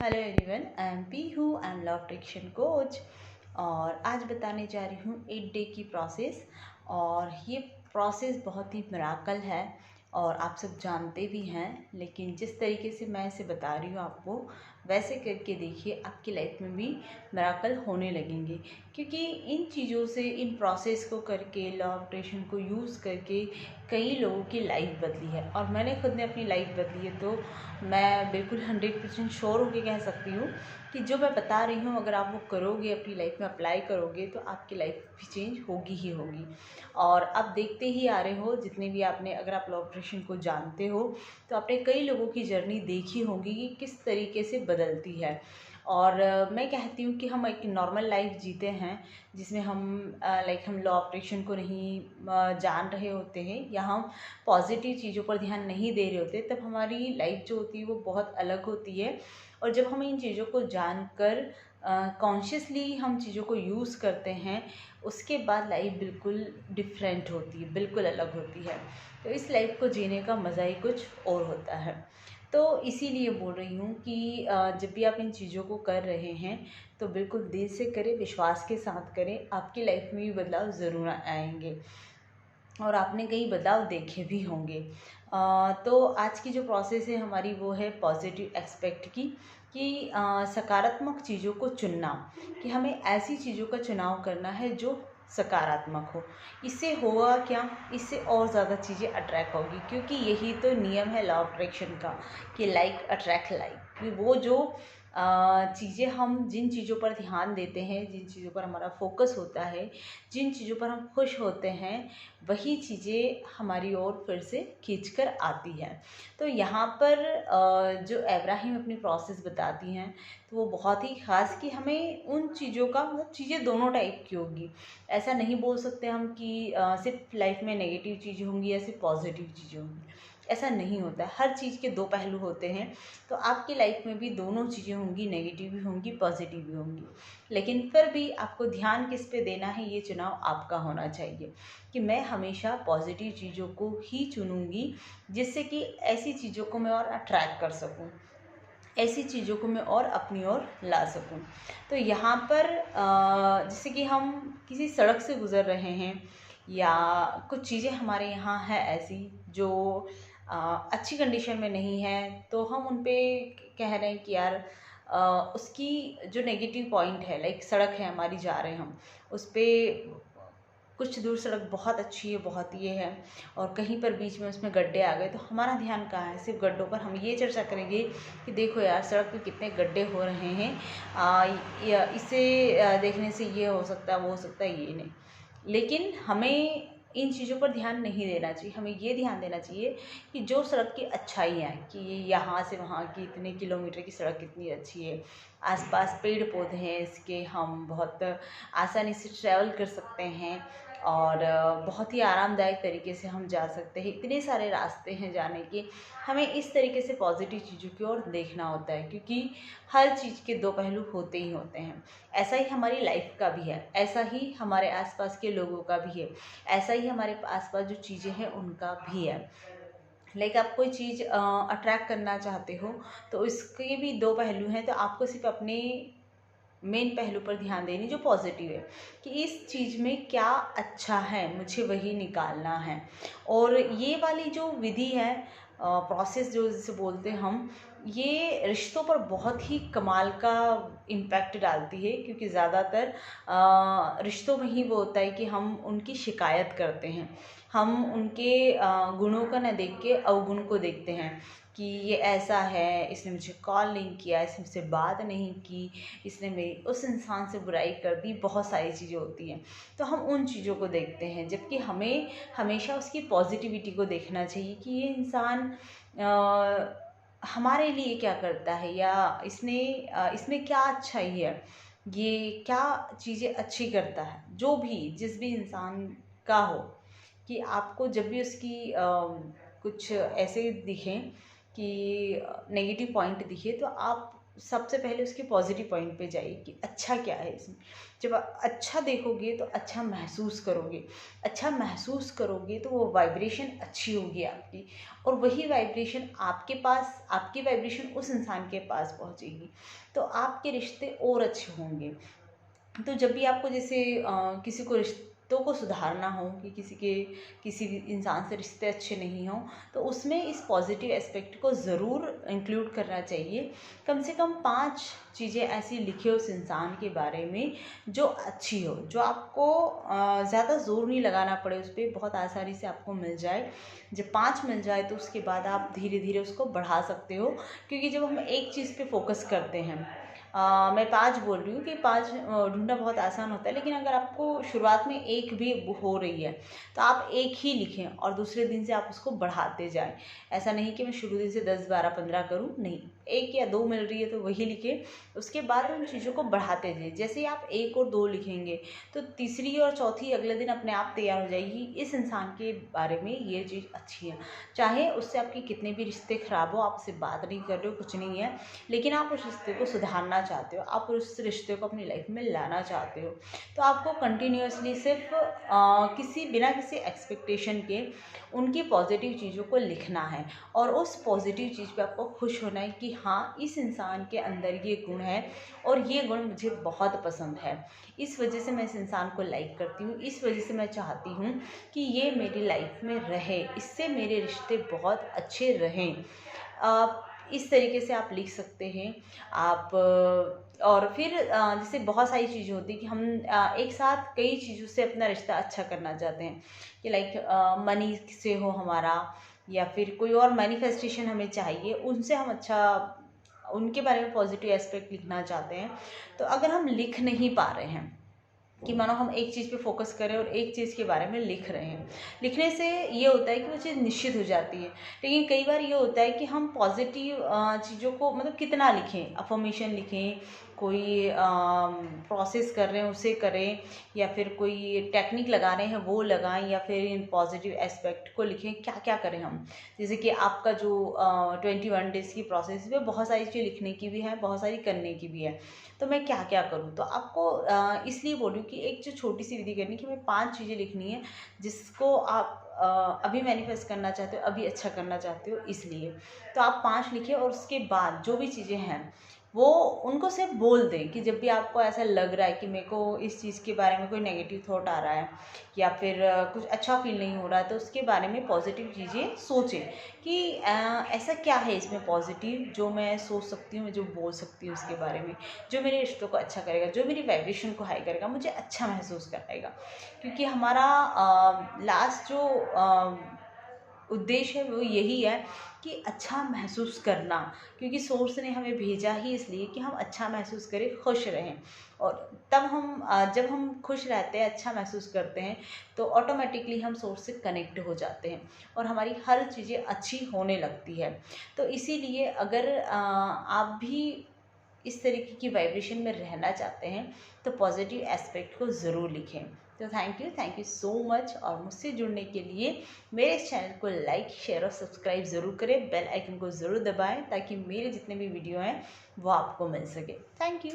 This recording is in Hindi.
Hello everyone, I am Pihu, I am law of attraction coach. और आज बताने जा रही हूँ 8 डे की प्रोसेस। और ये प्रोसेस बहुत ही मिराकल है और आप सब जानते भी हैं, लेकिन जिस तरीके से मैं इसे बता रही हूँ आपको, वैसे करके देखिए आपकी लाइफ में भी मिराकल होने लगेंगे। क्योंकि इन चीज़ों से, इन प्रोसेस को करके, लॉ ऑफ अट्रैक्शन को यूज़ करके कई लोगों की लाइफ बदली है और मैंने खुद ने अपनी लाइफ बदली है। तो मैं बिल्कुल 100% श्योर होकर कह सकती हूँ कि जो मैं बता रही हूँ, अगर आप वो करोगे, अपनी लाइफ में अप्लाई करोगे, तो आपकी लाइफ भी चेंज होगी ही होगी। और अब देखते ही आ रहे हो, जितने भी आपने, अगर आप लॉ ऑफ अट्रैक्शन को जानते हो तो आपने कई लोगों की जर्नी देखी होगी कि किस तरीके से बदलती है। और मैं कहती हूँ कि हम एक नॉर्मल लाइफ जीते हैं जिसमें हम हम लॉ ऑफ अट्रैक्शन को नहीं जान रहे होते हैं, या हम पॉजिटिव चीज़ों पर ध्यान नहीं दे रहे होते, तब हमारी लाइफ जो होती है वो बहुत अलग होती है। और जब हम इन चीज़ों को जानकर कॉन्शियसली हम चीज़ों को यूज़ करते हैं, उसके बाद लाइफ बिल्कुल डिफरेंट होती है, बिल्कुल अलग होती है। तो इस लाइफ को जीने का मज़ा ही कुछ और होता है। तो इसीलिए बोल रही हूँ कि जब भी आप इन चीज़ों को कर रहे हैं तो बिल्कुल दिल से करें, विश्वास के साथ करें, आपकी लाइफ में भी बदलाव ज़रूर आएंगे और आपने कई बदलाव देखे भी होंगे। तो आज की जो प्रोसेस है हमारी, वो है पॉजिटिव एस्पेक्ट की, कि सकारात्मक चीज़ों को चुनना, कि हमें ऐसी चीज़ों का चुनाव करना है जो सकारात्मक हो। इससे होगा क्या, इससे और ज़्यादा चीज़ें अट्रैक्ट होगी, क्योंकि यही तो नियम है लॉ ऑफ अट्रैक्शन का, कि लाइक अट्रैक्ट लाइक। कि वो जो चीज़ें, हम जिन चीज़ों पर ध्यान देते हैं, जिन चीज़ों पर हमारा फोकस होता है, जिन चीज़ों पर हम खुश होते हैं, वही चीज़ें हमारी ओर फिर से खींच कर आती हैं। तो यहाँ पर जो इब्राहिम अपनी प्रोसेस बताती हैं, तो वो बहुत ही ख़ास, कि हमें उन चीज़ों का, मतलब चीज़ें दोनों टाइप की होगी। ऐसा नहीं बोल सकते हम कि सिर्फ लाइफ में नेगेटिव चीज़ें होंगी या सिर्फ पॉजिटिव चीज़ें होंगी। ऐसा नहीं होता है, हर चीज़ के दो पहलू होते हैं। तो आपकी लाइफ में भी दोनों चीज़ें होंगी, नेगेटिव भी होंगी, पॉजिटिव भी होंगी। लेकिन फिर भी आपको ध्यान किस पे देना है, ये चुनाव आपका होना चाहिए, कि मैं हमेशा पॉजिटिव चीज़ों को ही चुनूंगी, जिससे कि ऐसी चीज़ों को मैं और अट्रैक्ट कर सकूं, ऐसी चीज़ों को मैं और अपनी ओर ला सकूं। तो यहाँ पर जैसे कि हम किसी सड़क से गुज़र रहे हैं, या कुछ चीज़ें हमारे यहाँ है ऐसी जो अच्छी कंडीशन में नहीं है, तो हम उन पे कह रहे हैं कि यार उसकी जो नेगेटिव पॉइंट है, लाइक सड़क है हमारी, जा रहे हैं हम उस पर, कुछ दूर सड़क बहुत अच्छी है, बहुत ये है, और कहीं पर बीच में उसमें गड्ढे आ गए, तो हमारा ध्यान कहाँ है, सिर्फ गड्ढों पर। हम ये चर्चा करेंगे कि देखो यार, सड़क पे कितने गड्ढे हो रहे हैं, इसे देखने से ये हो सकता है, वो हो सकता है, ये नहीं। लेकिन हमें इन चीज़ों पर ध्यान नहीं देना चाहिए। हमें ये ध्यान देना चाहिए कि जो सड़क की अच्छाई है, कि ये यहाँ से वहाँ की इतने किलोमीटर की सड़क कितनी अच्छी है, आसपास पेड़ पौधे हैं इसके, हम बहुत आसानी से ट्रैवल कर सकते हैं, और बहुत ही आरामदायक तरीके से हम जा सकते हैं, इतने सारे रास्ते हैं जाने के। हमें इस तरीके से पॉजिटिव चीज़ों की ओर देखना होता है, क्योंकि हर चीज़ के दो पहलू होते ही होते हैं। ऐसा ही हमारी लाइफ का भी है, ऐसा ही हमारे आसपास के लोगों का भी है, ऐसा ही हमारे आसपास जो चीज़ें हैं उनका भी है। लाइक आप कोई चीज़ अट्रैक्ट करना चाहते हो, तो इसके भी दो पहलू हैं। तो आपको सिर्फ अपने मेन पहलू पर ध्यान देनी, जो पॉजिटिव है, कि इस चीज़ में क्या अच्छा है, मुझे वही निकालना है। और ये वाली जो विधि है, प्रोसेस जो जिसे बोलते हैं हम, ये रिश्तों पर बहुत ही कमाल का इम्पैक्ट डालती है, क्योंकि ज़्यादातर रिश्तों में ही वो होता है कि हम उनकी शिकायत करते हैं। हम उनके गुणों का न देख के अवगुण को देखते हैं, कि ये ऐसा है, इसने मुझे कॉल नहीं किया, इसने मुझसे बात नहीं की, इसने मेरी उस इंसान से बुराई कर दी, बहुत सारी चीज़ें होती हैं। तो हम उन चीज़ों को देखते हैं, जबकि हमें हमेशा उसकी पॉजिटिविटी को देखना चाहिए, कि ये इंसान हमारे लिए क्या करता है, या इसमें क्या अच्छाई है, ये क्या चीज़ें अच्छी करता है। जो भी, जिस भी इंसान का हो, कि आपको जब भी उसकी कुछ ऐसे दिखें कि नेगेटिव पॉइंट दिखे, तो आप सबसे पहले उसके पॉजिटिव पॉइंट पे जाइए कि अच्छा क्या है इसमें। जब आप अच्छा देखोगे तो अच्छा महसूस करोगे, अच्छा महसूस करोगे तो वो वाइब्रेशन अच्छी होगी आपकी, और वही वाइब्रेशन आपके पास, आपकी वाइब्रेशन उस इंसान के पास पहुंचेगी, तो आपके रिश्ते और अच्छे होंगे। तो जब भी आपको जैसे किसी को रिश्तों को सुधारना हो कि किसी भी इंसान से रिश्ते अच्छे नहीं हों, तो उसमें इस पॉजिटिव एस्पेक्ट को ज़रूर इंक्लूड करना चाहिए। कम से कम 5 चीज़ें ऐसी लिखे उस इंसान के बारे में जो अच्छी हो, जो आपको ज़्यादा ज़ोर नहीं लगाना पड़े, उस पर बहुत आसानी से आपको मिल जाए। जब 5 मिल जाए तो उसके बाद आप धीरे धीरे उसको बढ़ा सकते हो, क्योंकि जब हम एक चीज़ पे फोकस करते हैं, मैं 5 बोल रही हूँ कि 5 ढूँढना बहुत आसान होता है, लेकिन अगर आपको शुरुआत में एक भी हो रही है तो आप एक ही लिखें और दूसरे दिन से आप उसको बढ़ाते जाएं। ऐसा नहीं कि मैं शुरू दिन से 10, 12, 15 करूँ, नहीं, 1 या 2 मिल रही है तो वही लिखें, उसके बाद उन चीज़ों को बढ़ाते जाइए। जैसे ही आप 1 और 2 लिखेंगे तो तीसरी और चौथी अगले दिन अपने आप तैयार हो जाएगी। इस इंसान के बारे में ये चीज़ अच्छी है, चाहे उससे आपके कितने भी रिश्ते ख़राब हो, आप उससे बात नहीं कर रहे हो, कुछ नहीं है, लेकिन आप उस रिश्ते को सुधारना चाहते हो, आप उस रिश्ते को अपनी लाइफ में लाना चाहते हो, तो आपको कंटिन्यूअसली सिर्फ बिना किसी एक्सपेक्टेशन के उनकी पॉजिटिव चीज़ों को लिखना है, और उस पॉजिटिव चीज़ पे आपको खुश होना है कि हाँ, इस इंसान के अंदर ये गुण है और ये गुण मुझे बहुत पसंद है, इस वजह से मैं इस इंसान को लाइक करती हूँ, इस वजह से मैं चाहती हूँ कि ये मेरी लाइफ में रहे, इससे मेरे रिश्ते बहुत अच्छे रहें। इस तरीके से आप लिख सकते हैं। आप और फिर जैसे बहुत सारी चीज़ें होती हैं कि हम एक साथ कई चीज़ों से अपना रिश्ता अच्छा करना चाहते हैं, कि लाइक मनी से हो हमारा, या फिर कोई और मैनिफेस्टेशन हमें चाहिए, उनसे हम अच्छा, उनके बारे में पॉजिटिव एस्पेक्ट लिखना चाहते हैं। तो अगर हम लिख नहीं पा रहे हैं, कि मानो हम एक चीज़ पे फोकस करें और एक चीज़ के बारे में लिख रहे हैं, लिखने से ये होता है कि वो चीज़ निश्चित हो जाती है। लेकिन कई बार ये होता है कि हम पॉजिटिव चीज़ों को मतलब कितना लिखें, अफर्मेशन लिखें, कोई प्रोसेस कर रहे हैं उसे करें, या फिर कोई टेक्निक लगा रहे हैं वो लगाएं, या फिर इन पॉजिटिव एस्पेक्ट को लिखें, क्या क्या करें हम। जैसे कि आपका जो 21 डेज़ की प्रोसेस है, बहुत सारी चीज़ें लिखने की भी है, बहुत सारी करने की भी है, तो मैं क्या क्या करूँ। तो आपको इसलिए बोलूँ कि एक जो छोटी सी विधि करनी कि मैं 5 चीज़ें लिखनी है जिसको आप अभी मैनिफेस्ट करना चाहते हो, अभी अच्छा करना चाहते हो, इसलिए तो आप 5 लिखिए, और उसके बाद जो भी चीज़ें हैं वो उनको सिर्फ बोल दें, कि जब भी आपको ऐसा लग रहा है कि मेरे को इस चीज़ के बारे में कोई नेगेटिव थॉट आ रहा है, या फिर कुछ अच्छा फील नहीं हो रहा है, तो उसके बारे में पॉजिटिव चीज़ें सोचें कि ऐसा क्या है इसमें पॉजिटिव जो मैं सोच सकती हूँ, जो बोल सकती हूँ उसके बारे में, जो मेरे रिश्तों को अच्छा करेगा, जो मेरी वाइब्रेशन को हाई करेगा, मुझे अच्छा महसूस कराएगा। क्योंकि हमारा लास्ट जो उद्देश्य है वो यही है कि अच्छा महसूस करना, क्योंकि सोर्स ने हमें भेजा ही इसलिए कि हम अच्छा महसूस करें, खुश रहें। और तब हम जब हम खुश रहते हैं, अच्छा महसूस करते हैं, तो ऑटोमेटिकली हम सोर्स से कनेक्ट हो जाते हैं और हमारी हर चीज़ें अच्छी होने लगती है। तो इसीलिए अगर आप भी इस तरीके की वाइब्रेशन में रहना चाहते हैं तो पॉजिटिव एस्पेक्ट को ज़रूर लिखें। तो थैंक यू सो मच, और मुझसे जुड़ने के लिए मेरे इस चैनल को लाइक, शेयर और सब्सक्राइब ज़रूर करें, बेल आइकन को ज़रूर दबाएं ताकि मेरे जितने भी वीडियो हैं वो आपको मिल सके। Thank you.